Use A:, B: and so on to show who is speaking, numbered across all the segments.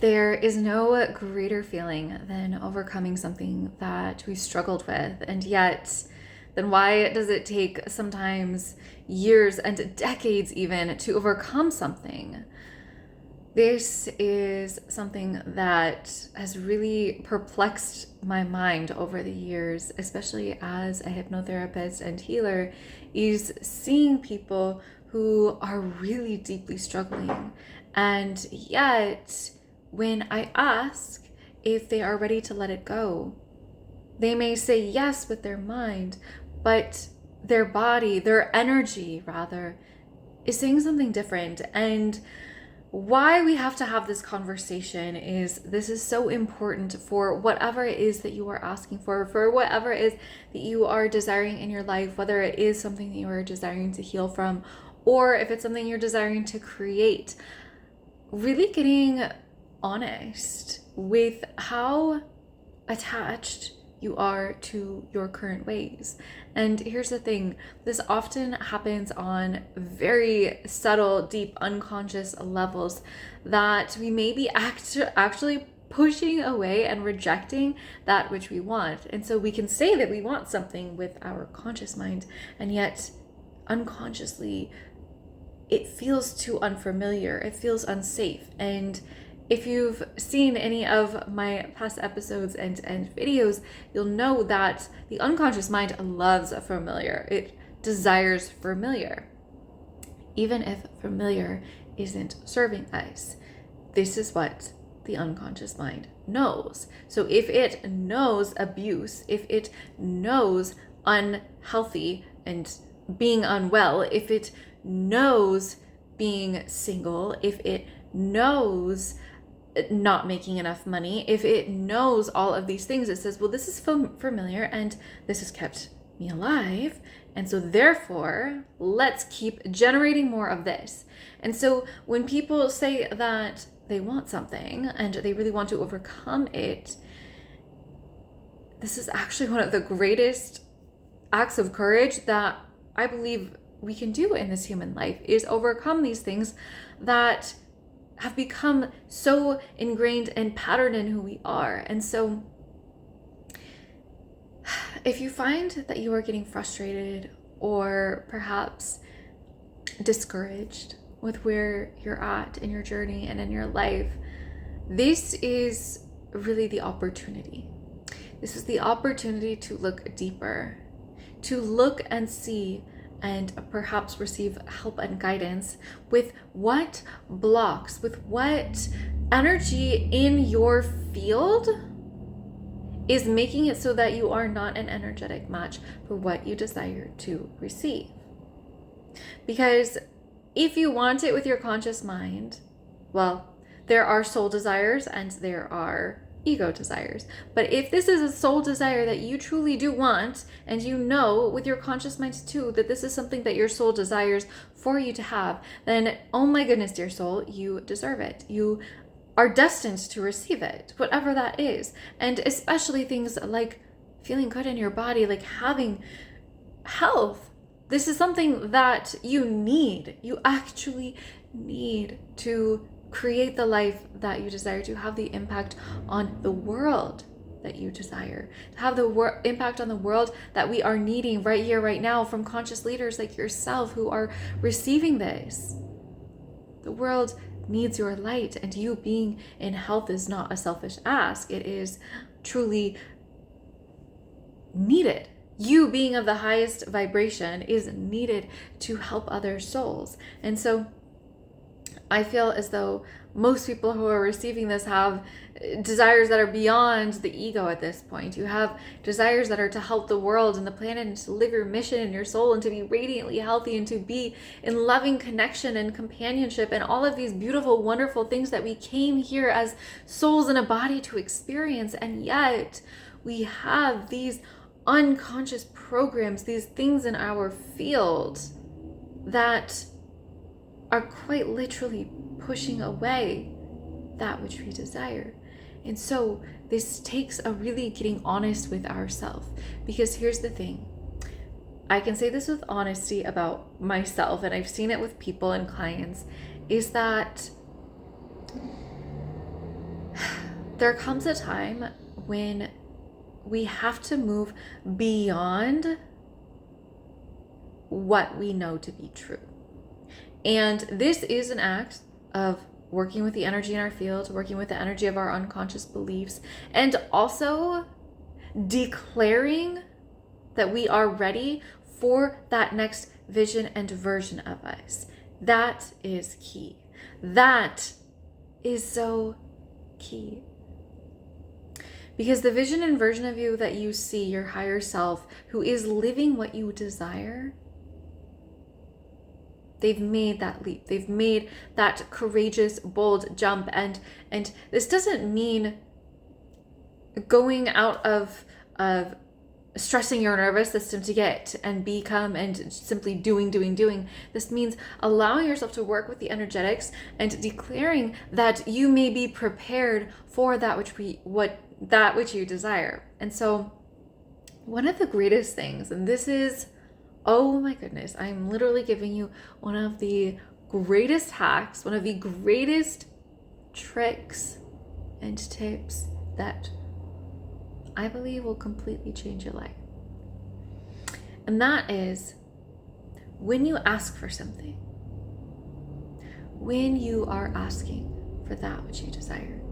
A: There is no greater feeling than overcoming something that we struggled with. And yet, then why does it take sometimes years and decades even to overcome something? This is something that has really perplexed my mind over the years, especially as a hypnotherapist and healer, is seeing people who are really deeply struggling. And yet, when I ask if they are ready to let it go, they may say yes with their mind, but their body, their energy rather, is saying something different. And why we have to have this conversation is this is so important for whatever it is that you are asking for whatever it is that you are desiring in your life, whether it is something that you are desiring to heal from, or if it's something you're desiring to create. Really getting honest with how attached you are to your current ways. And here's the thing, this often happens on very subtle, deep, unconscious levels that we may be actually pushing away and rejecting that which we want. And so we can say that we want something with our conscious mind, and yet unconsciously it feels too unfamiliar, it feels unsafe. And if you've seen any of my past episodes and videos, you'll know that the unconscious mind loves familiar. It desires familiar, even if familiar isn't serving us. This is what the unconscious mind knows. So if it knows abuse, if it knows unhealthy and being unwell, if it knows being single, if it knows not making enough money, if it knows all of these things, it says, well, this is familiar and this has kept me alive. And so therefore, let's keep generating more of this. And so when people say that they want something and they really want to overcome it, this is actually one of the greatest acts of courage that I believe we can do in this human life, is overcome these things that have become so ingrained and patterned in who we are. And so if you find that you are getting frustrated or perhaps discouraged with where you're at in your journey and in your life, this is really the opportunity. This is the opportunity to look deeper, to look and see and perhaps receive help and guidance with what blocks, with what energy in your field is making it so that you are not an energetic match for what you desire to receive. Because if you want it with your conscious mind, well, there are soul desires and there are ego desires. But if this is a soul desire that you truly do want, and you know with your conscious mind too that this is something that your soul desires for you to have, then oh my goodness, dear soul, you deserve it. You are destined to receive it, whatever that is. And especially things like feeling good in your body, like having health. This is something that you need. You actually need to create the life that you desire, to have the impact on the world that you desire, to have the impact on the world that we are needing right here, right now, from conscious leaders like yourself who are receiving this. The world needs your light, and you being in health is not a selfish ask. It is truly needed. You being of the highest vibration is needed to help other souls. And so I feel as though most people who are receiving this have desires that are beyond the ego at this point. You have desires that are to help the world and the planet and to live your mission in your soul and to be radiantly healthy and to be in loving connection and companionship and all of these beautiful, wonderful things that we came here as souls in a body to experience. And yet we have these unconscious programs, these things in our field that are quite literally pushing away that which we desire. And so this takes a really getting honest with ourselves, because here's the thing. I can say this with honesty about myself, and I've seen it with people and clients, is that there comes a time when we have to move beyond what we know to be true. And this is an act of working with the energy in our field, working with the energy of our unconscious beliefs, and also declaring that we are ready for that next vision and version of us. That is key. That is so key. Because the vision and version of you that you see, your higher self, who is living what you desire, they've made that leap. They've made that courageous, bold jump. And this doesn't mean going out of stressing your nervous system to get and become and simply doing. This means allowing yourself to work with the energetics and declaring that you may be prepared for that which you desire. And so one of the greatest things, and this is, oh my goodness, I'm literally giving you one of the greatest hacks, one of the greatest tricks and tips that I believe will completely change your life. And that is, when you ask for something, when you are asking for that which you desire,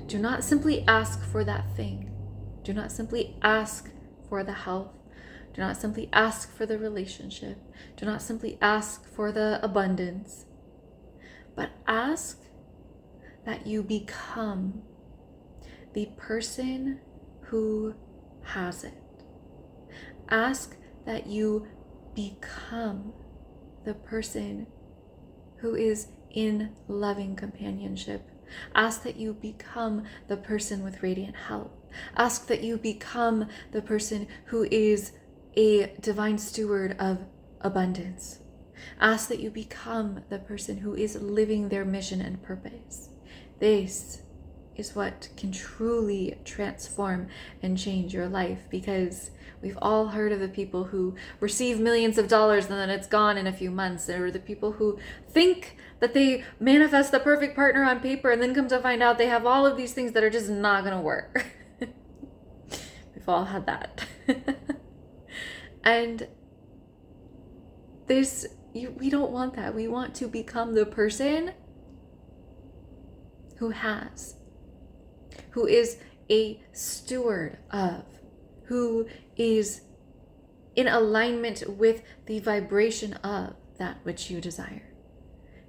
A: do not simply ask for that thing. Do not simply ask for the health. Do not simply ask for the relationship. Do not simply ask for the abundance. But ask that you become the person who has it. Ask that you become the person who is in loving companionship. Ask that you become the person with radiant health. Ask that you become the person who is a divine steward of abundance. Ask that you become the person who is living their mission and purpose. This is what can truly transform and change your life, because we've all heard of the people who receive millions of dollars and then it's gone in a few months, or the people who think that they manifest the perfect partner on paper and then come to find out they have all of these things that are just not going to work. We've all had that. And we don't want that. We want to become the person who is a steward of, who is in alignment with the vibration of that which you desire.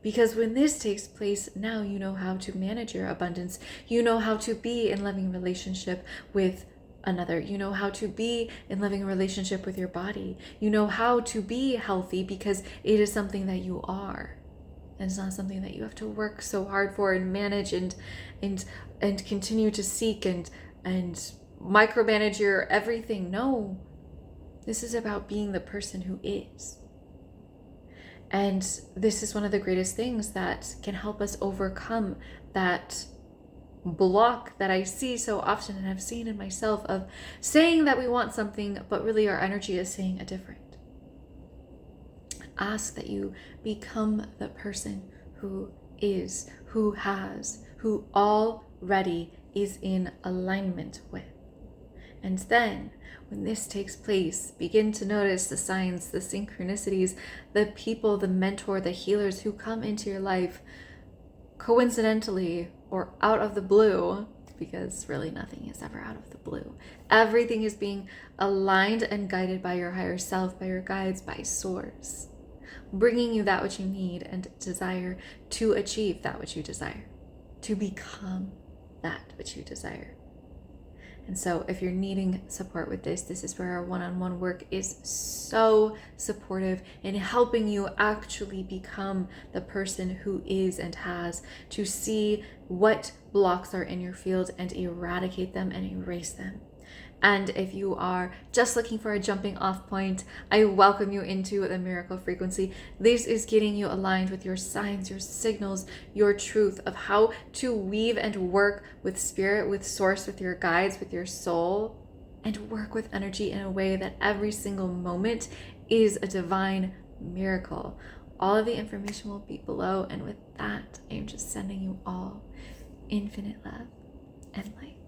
A: Because when this takes place, now you know how to manage your abundance. You know how to be in loving relationship with another. You know how to be in loving relationship with your body. You know how to be healthy because it is something that you are. And it's not something that you have to work so hard for and manage and continue to seek and micromanage your everything. No, this is about being the person who is. And this is one of the greatest things that can help us overcome that block that I see so often, and I've seen in myself, of saying that we want something, but really our energy is saying a different. Ask that you become the person who is, who has, who already is in alignment with. And then when this takes place, begin to notice the signs, the synchronicities, the people, the mentor, the healers who come into your life coincidentally or out of the blue, because really nothing is ever out of the blue. Everything is being aligned and guided by your higher self, by your guides, by source, bringing you that which you need and desire to achieve that which you desire, to become that which you desire. And so if you're needing support with this is where our one-on-one work is so supportive in helping you actually become the person who is and has, to see what blocks are in your field and eradicate them and erase them. And if you are just looking for a jumping off point, I welcome you into the miracle frequency. This is getting you aligned with your signs, your signals, your truth of how to weave and work with spirit, with source, with your guides, with your soul, and work with energy in a way that every single moment is a divine miracle. All of the information will be below. And with that, I am just sending you all infinite love, and light.